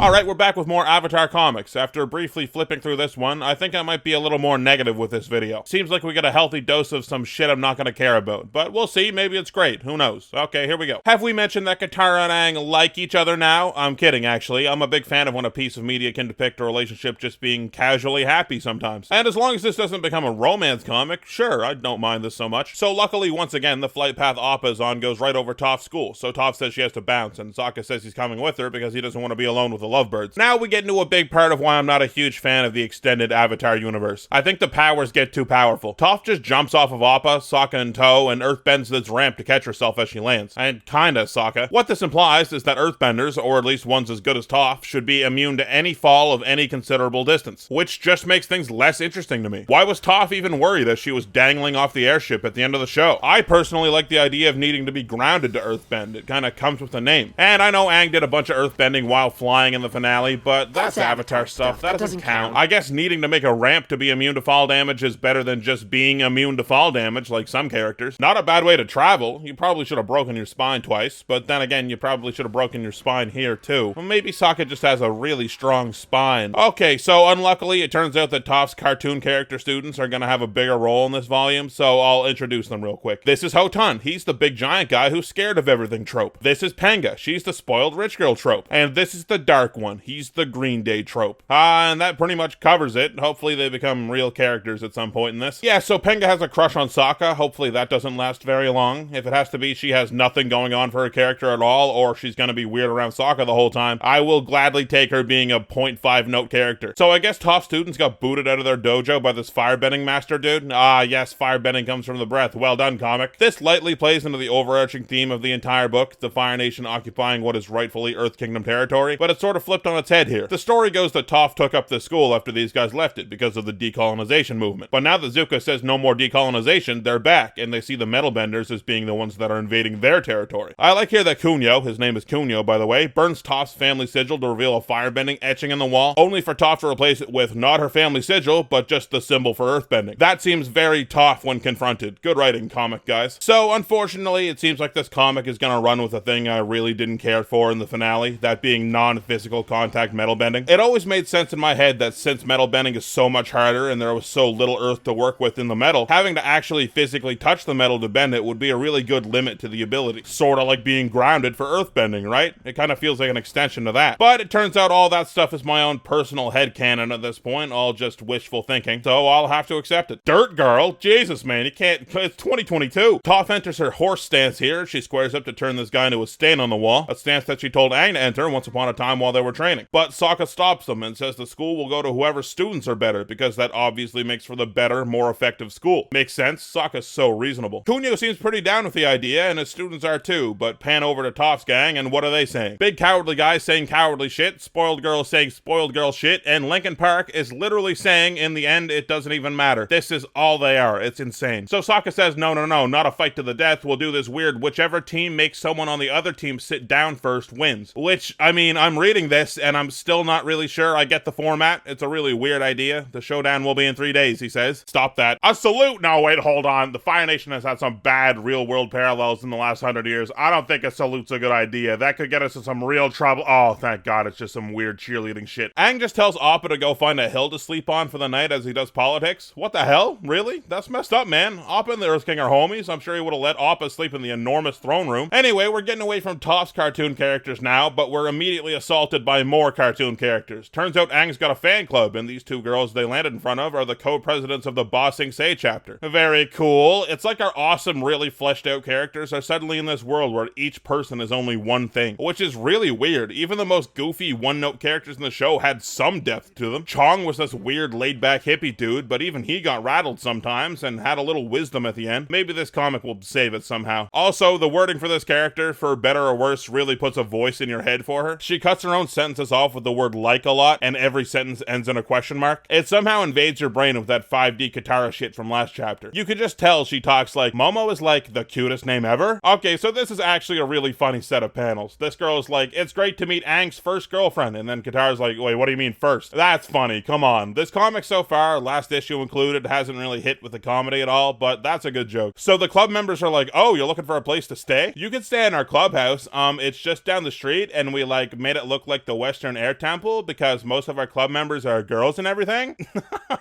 Alright, we're back with more Avatar comics. After briefly flipping through this one, I think I might be a little more negative with this video. Seems like we get a healthy dose of some shit I'm not gonna care about, but we'll see, maybe it's great, who knows. Okay, here we go. Have we mentioned that Katara and Aang like each other now? I'm kidding, actually. I'm a big fan of when a piece of media can depict a relationship just being casually happy sometimes. And as long as this doesn't become a romance comic, sure, I don't mind this so much. So luckily, once again, the flight path Appa is on goes right over Toph's school, so Toph says she has to bounce, and Sokka says he's coming with her because he doesn't want to be alone with the lovebirds. Now we get into a big part of why I'm not a huge fan of the extended Avatar universe. I think the powers get too powerful. Toph just jumps off of Appa, Sokka in tow, and earthbends this ramp to catch herself as she lands. And kinda Sokka. What this implies is that earthbenders, or at least ones as good as Toph, should be immune to any fall of any considerable distance, which just makes things less interesting to me. Why was Toph even worried as she was dangling off the airship at the end of the show? I personally like the idea of needing to be grounded to earthbend. It kinda comes with the name. And I know Aang did a bunch of earthbending while flying in the finale, but that's Avatar stuff. That doesn't count. I guess needing to make a ramp to be immune to fall damage is better than just being immune to fall damage, like some characters. Not a bad way to travel. You probably should have broken your spine twice, but then again, you probably should have broken your spine here too. Well, maybe Sokka just has a really strong spine. Okay, so unluckily, it turns out that Toph's cartoon character students are gonna have a bigger role in this volume, so I'll introduce them real quick. This is Ho-Tun. He's the big giant guy who's scared of everything trope. This is Penga. She's the spoiled rich girl trope. And this is the dark one. He's the Green Day trope. And that pretty much covers it. Hopefully they become real characters at some point in this. Yeah, so Penga has a crush on Sokka. Hopefully that doesn't last very long. If it has to be she has nothing going on for her character at all, or she's gonna be weird around Sokka the whole time, I will gladly take her being a 0.5 note character. So I guess Toph students got booted out of their dojo by this firebending master dude. Ah, yes, firebending comes from the breath. Well done, comic. This lightly plays into the overarching theme of the entire book, the Fire Nation occupying what is rightfully Earth Kingdom territory, but it's sort of flipped on its head here. The story goes that Toph took up the school after these guys left it because of the decolonization movement. But now that Zuko says no more decolonization, they're back, and they see the metal benders as being the ones that are invading their territory. I like here that Kunio, his name is Kunio by the way, burns Toph's family sigil to reveal a firebending etching in the wall, only for Toph to replace it with not her family sigil, but just the symbol for earthbending. That seems very Toph when confronted. Good writing, comic guys. So, unfortunately, it seems like this comic is gonna run with a thing I really didn't care for in the finale, that being non-physical contact metal bending. It always made sense in my head that since metal bending is so much harder and there was so little earth to work with in the metal, having to actually physically touch the metal to bend it would be a really good limit to the ability. Sorta like being grounded for earth bending, right? It kind of feels like an extension to that. But it turns out all that stuff is my own personal headcanon at this point, all just wishful thinking, so I'll have to accept it. Dirt Girl? Jesus, man, you can't, it's 2022. Toph enters her horse stance here. She squares up to turn this guy into a stain on the wall, a stance that she told Aang to enter once upon a time while they were training. But Sokka stops them and says the school will go to whoever's students are better, because that obviously makes for the better, more effective school. Makes sense. Sokka's so reasonable. Kunio seems pretty down with the idea, and his students are too, but pan over to Toph's gang, and what are they saying? Big cowardly guy saying cowardly shit, spoiled girl saying spoiled girl shit, and Linkin Park is literally saying, in the end, it doesn't even matter. This is all they are. It's insane. So Sokka says, no, not a fight to the death. We'll do this weird, whichever team makes someone on the other team sit down first wins. Which, I mean, I'm reading this, and I'm still not really sure I get the format. It's a really weird idea. The showdown will be in 3 days, he says. Stop that. A salute! No, wait, hold on. The Fire Nation has had some bad real-world parallels in the last 100 years. I don't think a salute's a good idea. That could get us in some real trouble. Oh, thank God, it's just some weird cheerleading shit. Aang just tells Appa to go find a hill to sleep on for the night as he does politics. What the hell? Really? That's messed up, man. Appa and the Earth King are homies. I'm sure he would have let Appa sleep in the enormous throne room. Anyway, we're getting away from Toph's cartoon characters now, but we're immediately assaulted by more cartoon characters. Turns out Aang's got a fan club, and these two girls they landed in front of are the co-presidents of the Ba Sing Se chapter. Very cool. It's like our awesome, really fleshed out characters are suddenly in this world where each person is only one thing, which is really weird. Even the most goofy one-note characters in the show had some depth to them. Chong was this weird laid-back hippie dude, but even he got rattled sometimes and had a little wisdom at the end. Maybe this comic will save it somehow. Also, the wording for this character, for better or worse, really puts a voice in your head for her. She cuts her own sentences off with the word like a lot, and every sentence ends in a question mark. It somehow invades your brain with that 5D Katara shit from last chapter. You could just tell she talks like, Momo is like the cutest name ever? Okay, so this is actually a really funny set of panels. This girl is like, it's great to meet Aang's first girlfriend, and then Katara's like, wait, what do you mean first? That's funny, come on. This comic so far, last issue included, hasn't really hit with the comedy at all, but that's a good joke. So the club members are like, oh, you're looking for a place to stay? You can stay in our clubhouse. It's just down the street, and we like made it look look like the Western Air Temple because most of our club members are girls and everything?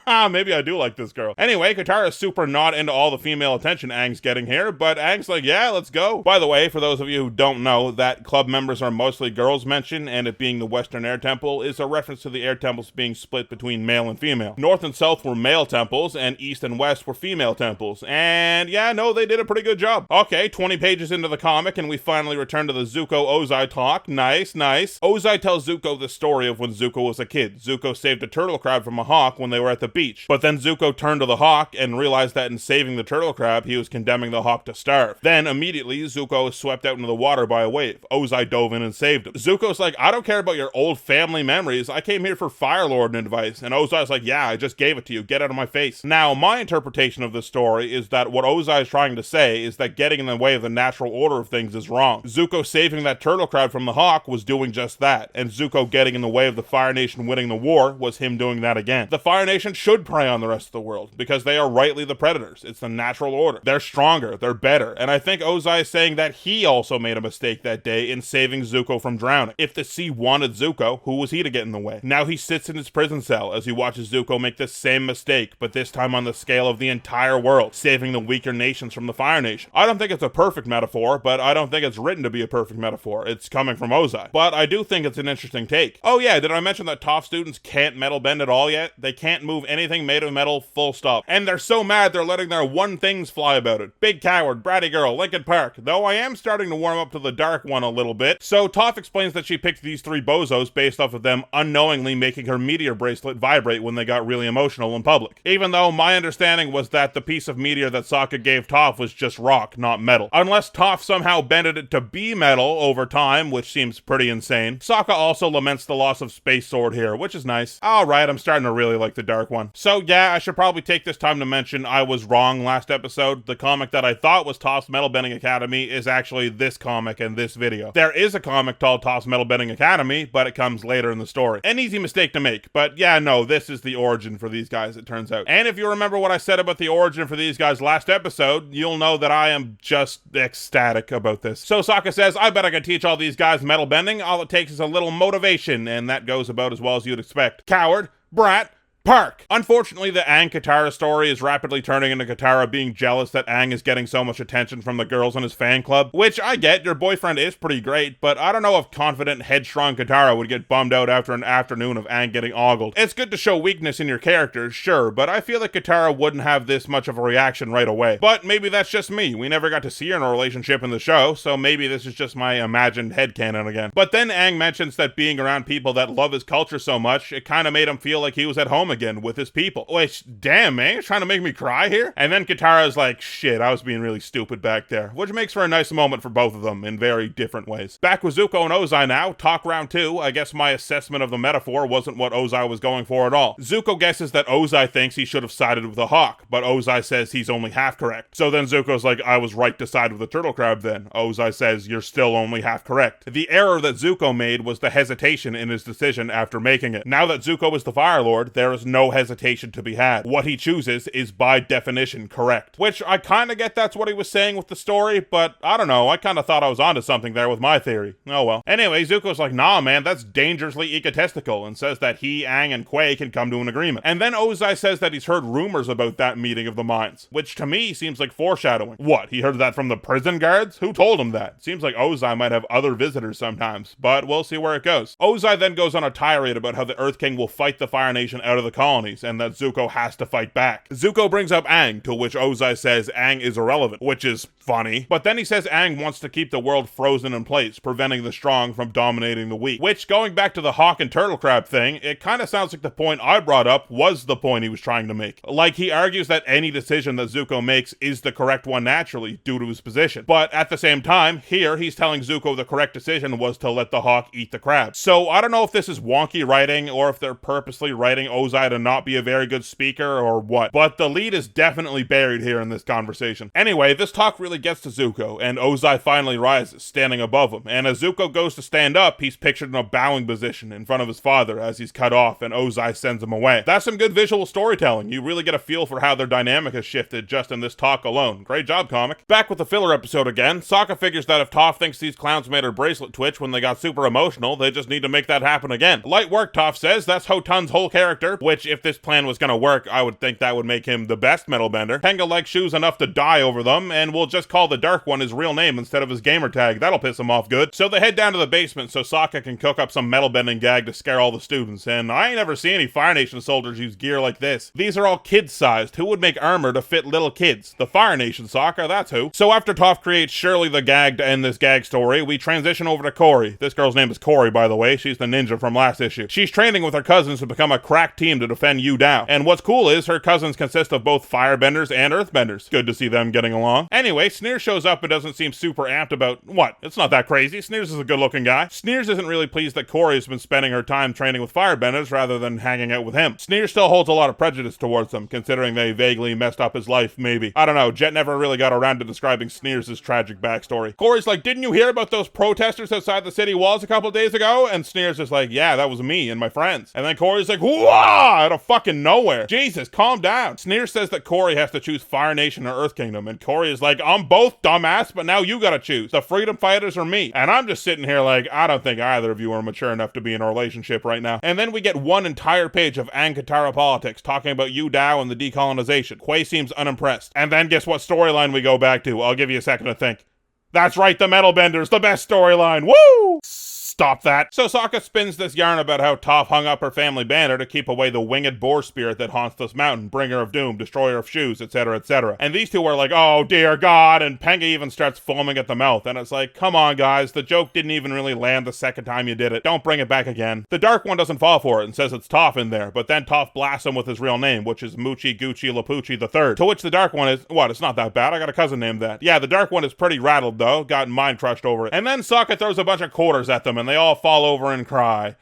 Maybe I do like this girl. Anyway, Katara's super not into all the female attention Aang's getting here, but Aang's like, yeah, let's go. By the way, for those of you who don't know, that club members are mostly girls mentioned, and it being the Western Air Temple is a reference to the air temples being split between male and female. North and South were male temples, and East and West were female temples. And yeah, no, they did a pretty good job. Okay, 20 pages into the comic, and we finally return to the Zuko Ozai talk. Nice. Ozai tells Zuko the story of when Zuko was a kid. Zuko saved a turtle crab from a hawk when they were at the beach. But then Zuko turned to the hawk and realized that in saving the turtle crab, he was condemning the hawk to starve. Then, immediately, Zuko was swept out into the water by a wave. Ozai dove in and saved him. Zuko's like, I don't care about your old family memories. I came here for Fire Lord advice. And Ozai's like, yeah, I just gave it to you. Get out of my face. Now, my interpretation of this story is that what Ozai is trying to say is that getting in the way of the natural order of things is wrong. Zuko saving that turtle crab from the hawk was doing just that. And Zuko getting in the way of the Fire Nation winning the war was him doing that again. The Fire Nation should prey on the rest of the world because they are rightly the predators. It's the natural order. They're stronger. They're better. And I think Ozai is saying that he also made a mistake that day in saving Zuko from drowning. If the sea wanted Zuko, who was he to get in the way? Now he sits in his prison cell as he watches Zuko make the same mistake, but this time on the scale of the entire world, saving the weaker nations from the Fire Nation. I don't think it's a perfect metaphor, but I don't think it's written to be a perfect metaphor. It's coming from Ozai. But I do think it's an interesting take. Oh yeah, did I mention that Toph students can't metal bend at all yet? They can't move anything made of metal, full stop. And they're so mad they're letting their one things fly about it. Big coward, bratty girl, Linkin Park. Though I am starting to warm up to the dark one a little bit. So Toph explains that she picked these three bozos based off of them unknowingly making her meteor bracelet vibrate when they got really emotional in public. Even though my understanding was that the piece of meteor that Sokka gave Toph was just rock, not metal. Unless Toph somehow bended it to be metal over time, which seems pretty insane. Sokka also laments the loss of Space Sword here, which is nice. Alright, I'm starting to really like the dark one. So yeah, I should probably take this time to mention I was wrong last episode. The comic that I thought was Toph's Metal Bending Academy is actually this comic and this video. There is a comic called Toph's Metal Bending Academy, but it comes later in the story. An easy mistake to make, but yeah, no, this is the origin for these guys, it turns out. And if you remember what I said about the origin for these guys last episode, you'll know that I am just ecstatic about this. So Sokka says, I bet I can teach all these guys metal bending. All it takes is a little motivation, and that goes about as well as you'd expect. Coward, brat, Park! Unfortunately, the Aang-Katara story is rapidly turning into Katara being jealous that Aang is getting so much attention from the girls in his fan club, which I get, your boyfriend is pretty great, but I don't know if confident, headstrong Katara would get bummed out after an afternoon of Aang getting ogled. It's good to show weakness in your characters, sure, but I feel that Katara wouldn't have this much of a reaction right away. But maybe that's just me, we never got to see her in a relationship in the show, so maybe this is just my imagined headcanon again. But then Aang mentions that being around people that love his culture so much, it kinda made him feel like he was at home again with his people. Which, damn, man, you're trying to make me cry here? And then Katara's like, shit, I was being really stupid back there. Which makes for a nice moment for both of them in very different ways. Back with Zuko and Ozai now, talk round 2. I guess my assessment of the metaphor wasn't what Ozai was going for at all. Zuko guesses that Ozai thinks he should have sided with the hawk, but Ozai says he's only half correct. So then Zuko's like, I was right to side with the turtle crab then. Ozai says, you're still only half correct. The error that Zuko made was the hesitation in his decision after making it. Now that Zuko is the Fire Lord, there is no hesitation to be had. What he chooses is by definition correct. Which I kinda get that's what he was saying with the story, but I don't know, I kinda thought I was onto something there with my theory. Oh well. Anyway, Zuko's like, nah man, that's dangerously egotistical, and says that he, Aang, and Quay can come to an agreement. And then Ozai says that he's heard rumors about that meeting of the minds, which to me seems like foreshadowing. What, he heard that from the prison guards? Who told him that? Seems like Ozai might have other visitors sometimes, but we'll see where it goes. Ozai then goes on a tirade about how the Earth King will fight the Fire Nation out of the colonies, and that Zuko has to fight back. Zuko brings up Aang, to which Ozai says Aang is irrelevant, which is funny. But then he says Aang wants to keep the world frozen in place, preventing the strong from dominating the weak. Which, going back to the hawk and turtle crab thing, it kind of sounds like the point I brought up was the point he was trying to make. Like, he argues that any decision that Zuko makes is the correct one naturally, due to his position. But at the same time, here, he's telling Zuko the correct decision was to let the hawk eat the crab. So I don't know if this is wonky writing, or if they're purposely writing Ozai Ozai to not be a very good speaker or what. But the lead is definitely buried here in this conversation. Anyway, this talk really gets to Zuko, and Ozai finally rises, standing above him. And as Zuko goes to stand up, he's pictured in a bowing position in front of his father as he's cut off, and Ozai sends him away. That's some good visual storytelling. You really get a feel for how their dynamic has shifted just in this talk alone. Great job, comic. Back with the filler episode again, Sokka figures that if Toph thinks these clowns made her bracelet twitch when they got super emotional, they just need to make that happen again. Light work, Toph says. That's Hotun's whole character, which if this plan was gonna work, I would think that would make him the best metal bender. Tenga likes shoes enough to die over them, and we'll just call the Dark One his real name instead of his gamer tag. That'll piss him off good. So they head down to the basement so Sokka can cook up some metal bending gag to scare all the students, and I ain't ever seen any Fire Nation soldiers use gear like this. These are all kid-sized. Who would make armor to fit little kids? The Fire Nation, Sokka, that's who. So after Toph creates Shirley the gag to end this gag story, we transition over to Corey. This girl's name is Corey, by the way. She's the ninja from last issue. She's training with her cousins to become a crack team to defend Yu Dao. And what's cool is her cousins consist of both firebenders and earthbenders. Good to see them getting along. Anyway, Sneers shows up and doesn't seem super amped about what? It's not that crazy. Sneers is a good-looking guy. Sneers isn't really pleased that Corey has been spending her time training with firebenders rather than hanging out with him. Sneers still holds a lot of prejudice towards them, considering they vaguely messed up his life, maybe. I don't know, Jet never really got around to describing Sneers' tragic backstory. Corey's like, didn't you hear about those protesters outside the city walls a couple days ago? And Sneers is like, yeah, that was me and my friends. And then Corey's like, whoa, out of fucking nowhere. Jesus, calm down. Sneers says that Corey has to choose Fire Nation or Earth Kingdom, and Corey is like, I'm both, dumbass, but now you gotta choose. The freedom fighters or me. And I'm just sitting here like, I don't think either of you are mature enough to be in a relationship right now. And then we get one entire page of Aang Katara politics, talking about Yu Dao and the decolonization. Quay seems unimpressed. And then guess what storyline we go back to? I'll give you a second to think. That's right, the Metal Benders, the best storyline. Woo! Stop that. So Sokka spins this yarn about how Toph hung up her family banner to keep away the winged boar spirit that haunts this mountain, bringer of doom, destroyer of shoes, etc., etc. And these two are like, oh dear God, and Penga even starts foaming at the mouth, and it's like, come on guys, the joke didn't even really land the second time you did it. Don't bring it back again. The Dark One doesn't fall for it and says it's Toph in there, but then Toph blasts him with his real name, which is Moochie Gucci Lapucci III, to which the Dark One is, what, it's not that bad, I got a cousin named that. Yeah, the Dark One is pretty rattled though, got mind crushed over it. And then Sokka throws a bunch of quarters at them, and they all fall over and cry.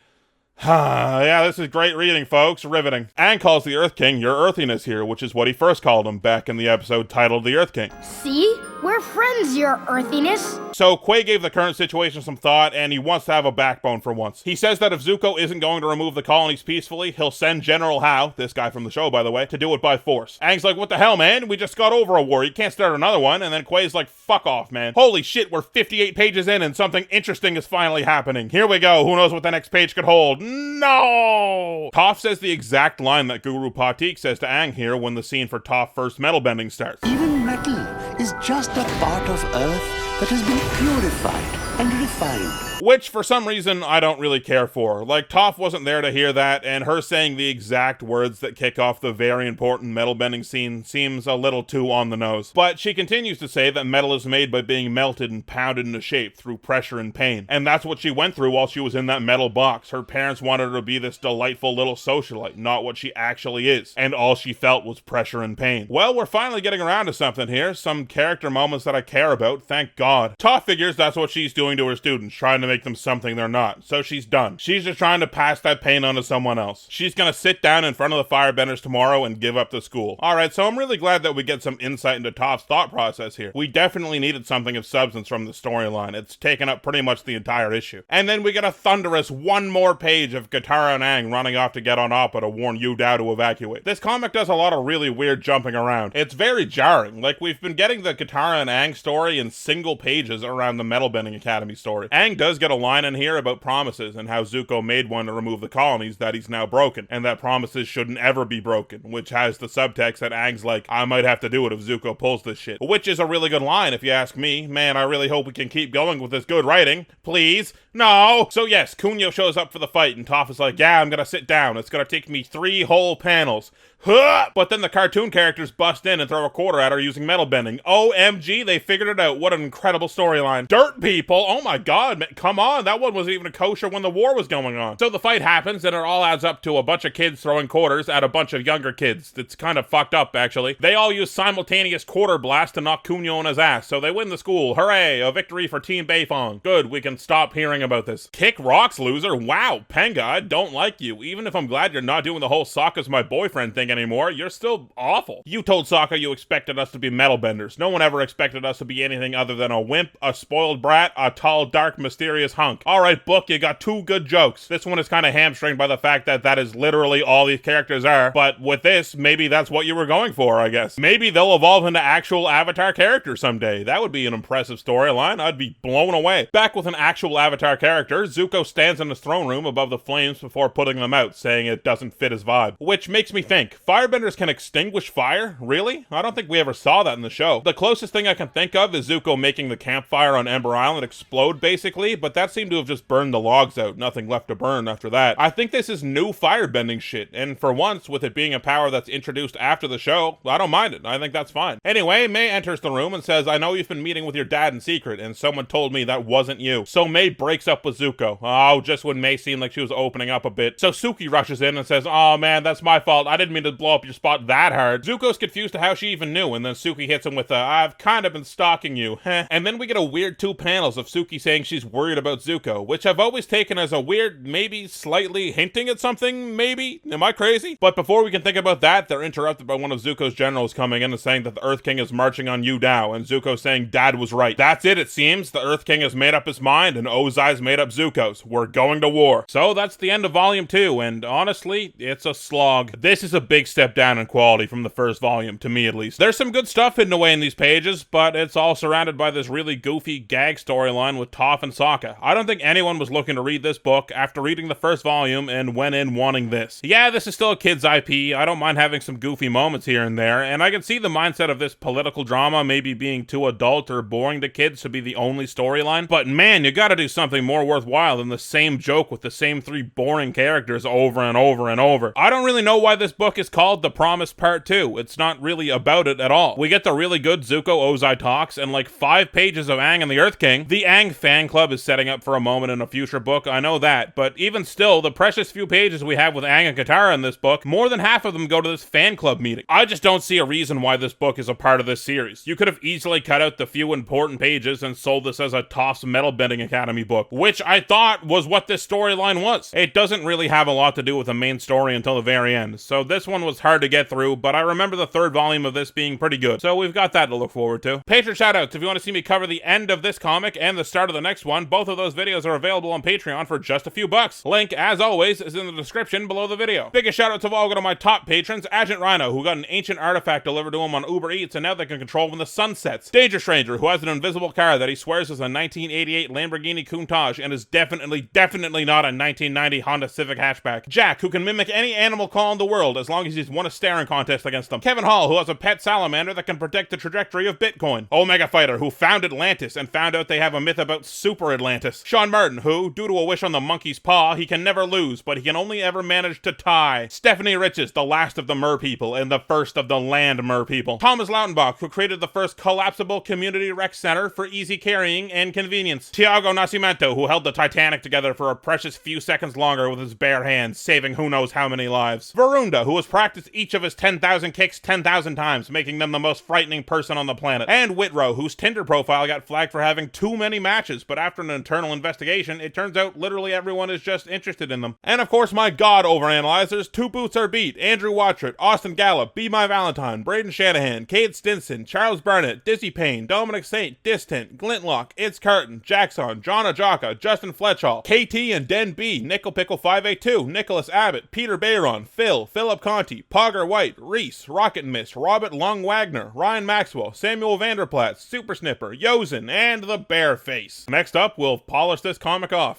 Yeah, this is great reading, folks. Riveting. Aang calls the Earth King your earthiness here, which is what he first called him back in the episode titled The Earth King. See? We're friends, your earthiness. So Quay gave the current situation some thought, and he wants to have a backbone for once. He says that if Zuko isn't going to remove the colonies peacefully, he'll send General Hao, this guy from the show by the way, to do it by force. Aang's like, what the hell, man? We just got over a war. You can't start another one. And then Quay's like, fuck off, man. Holy shit, we're 58 pages in and something interesting is finally happening. Here we go. Who knows what the next page could hold? No! Toph says the exact line that Guru Patik says to Aang here when the scene for Toph first metal bending starts. Even metal is just a part of Earth that has been purified and refined. Which, for some reason, I don't really care for. Like, Toph wasn't there to hear that, and her saying the exact words that kick off the very important metal bending scene seems a little too on the nose. But she continues to say that metal is made by being melted and pounded into shape through pressure and pain. And that's what she went through while she was in that metal box. Her parents wanted her to be this delightful little socialite, not what she actually is. And all she felt was pressure and pain. Well, we're finally getting around to something here. Some character moments that I care about, thank God. Toph figures that's what she's doing to her students, trying to make them something they're not. So she's done. She's just trying to pass that pain on to someone else. She's gonna sit down in front of the firebenders tomorrow and give up the school. Alright, so I'm really glad that we get some insight into Toph's thought process here. We definitely needed something of substance from the storyline. It's taken up pretty much the entire issue. And then we get a thunderous one more page of Katara and Aang running off to get on Appa to warn Yu Dao to evacuate. This comic does a lot of really weird jumping around. It's very jarring. Like, we've been getting the Katara and Aang story in single pages around the Metal Bending Academy story. Aang does get a line in here about promises and how Zuko made one to remove the colonies that he's now broken, and that promises shouldn't ever be broken, which has the subtext that Aang's like, I might have to do it if Zuko pulls this shit. Which is a really good line if you ask me. Man, I really hope we can keep going with this good writing. Please? No! So yes, Kunio shows up for the fight, and Toph is like, yeah, I'm gonna sit down. It's gonna take me 3 whole panels. Huh! But then the cartoon characters bust in and throw a quarter at her using metal bending. OMG, they figured it out. What an incredible storyline. Dirt people, oh my god, man, come on, that one wasn't even kosher when the war was going on. So the fight happens and it all adds up to a bunch of kids throwing quarters at a bunch of younger kids. It's kind of fucked up, actually. They all use simultaneous quarter blast to knock Kunio on his ass, so they win the school. Hooray, a victory for Team Beifong. Good, we can stop hearing about this. Kick rocks, loser. Wow, Penga, I don't like you. Even if I'm glad you're not doing the whole Sokka's my boyfriend thing anymore, you're still awful. You told Sokka you expected us to be metal benders. No one ever expected us to be anything other than a wimp, a spoiled brat, a tall, dark, mysterious hunk. Alright, book, you got two good jokes. This one is kind of hamstringed by the fact that that is literally all these characters are, but with this, maybe that's what you were going for, I guess. Maybe they'll evolve into actual Avatar characters someday. That would be an impressive storyline. I'd be blown away. Back with an actual Avatar character, Zuko stands in his throne room above the flames before putting them out, saying it doesn't fit his vibe. Which makes me think, firebenders can extinguish fire? Really? I don't think we ever saw that in the show. The closest thing I can think of is Zuko making the campfire on Ember Island explode, basically, but that seemed to have just burned the logs out. Nothing left to burn after that. I think this is new firebending shit, and for once, with it being a power that's introduced after the show, I don't mind it. I think that's fine. Anyway, May enters the room and says, I know you've been meeting with your dad in secret, and someone told me that wasn't you. So May breaks up with Zuko. Oh, just when May seemed like she was opening up a bit. So Suki rushes in and says, oh man, that's my fault. I didn't mean to blow up your spot that hard. Zuko's confused to how she even knew, and then Suki hits him with a, I've kind of been stalking you, heh. And then we get a weird 2 panels of Suki saying she's worried about Zuko, which I've always taken as a weird, maybe slightly hinting at something, maybe? Am I crazy? But before we can think about that, they're interrupted by one of Zuko's generals coming in and saying that the Earth King is marching on Yu Dao, and Zuko saying Dad was right. That's it seems. The Earth King has made up his mind, and Ozai's made up Zuko's. We're going to war. So that's the end of Volume 2, and honestly, it's a slog. This is a big step down in quality from the first volume, to me at least. There's some good stuff hidden away in these pages, but it's all surrounded by this really goofy gag storyline with Toph and Sokka. I don't think anyone was looking to read this book after reading the first volume and went in wanting this. Yeah, this is still a kid's IP. I don't mind having some goofy moments here and there, and I can see the mindset of this political drama maybe being too adult or boring to kids to be the only storyline, but man, you gotta do something more worthwhile than the same joke with the same 3 boring characters over and over and over. I don't really know why this book is called The Promise Part 2. It's not really about it at all. We get the really good Zuko Ozai talks and like 5 pages of Aang and the Earth King. The Aang fan club is setting up for a moment in a future book, I know that, but even still, the precious few pages we have with Aang and Katara in this book, more than half of them go to this fan club meeting. I just don't see a reason why this book is a part of this series. You could have easily cut out the few important pages and sold this as a Toph's Metal Bending Academy book, which I thought was what this storyline was. It doesn't really have a lot to do with the main story until the very end, so this one was hard to get through, but I remember the 3rd volume of this being pretty good, so we've got that to look forward to. Patron shoutouts, if you want to see me cover the end of this comic and the start of the next one, both of those videos are available on Patreon for just a few bucks. Link, as always, is in the description below the video. Biggest shoutouts of all go to my top patrons, Agent Rhino, who got an ancient artifact delivered to him on Uber Eats, and now they can control when the sun sets. Danger Stranger, who has an invisible car that he swears is a 1988 Lamborghini Countach and is definitely not a 1990 Honda Civic hatchback. Jack, who can mimic any animal call in the world as long as he's won a staring contest against them. Kevin Hall, who has a pet salamander that can predict the trajectory of Bitcoin. Omega Fighter, who found Atlantis and found out they have a myth about Super Atlantis. Sean Martin, who, due to a wish on the monkey's paw, he can never lose, but he can only ever manage to tie. Stephanie Riches, the last of the Mer people and the first of the land Mer people. Thomas Lautenbach, who created the first collapsible community rec center for easy carrying and convenience. Tiago Nascimento, who held the Titanic together for a precious few seconds longer with his bare hands, saving who knows how many lives. Varunda, who has practiced each of his 10,000 kicks 10,000 times, making them the most frightening person on the planet. And Whitrow, whose Tinder profile got flagged for having too many matches, but after an internal investigation, it turns out literally everyone is just interested in them. And of course, my god overanalyzers, 2 Boots Are Beat, Andrew Watchert, Austin Gallup, Be My Valentine, Braden Shanahan, Cade Stinson, Charles Barnett, Dizzy Payne, Dominic Saint, Distant, Glintlock, It's Carton, Jackson, John Ajaka, Justin Fletchall, KT and Den B, Nickel Pickle 582, Nicholas Abbott, Peter Bayron, Phil, Philip Conti, Pogger White, Reese, Rocket Mist, Robert Lung Wagner, Ryan Maxwell, Samuel Vanderplatz, Super Snipper, Yozen, and the Bear Face. Next up, we'll polish this comic off.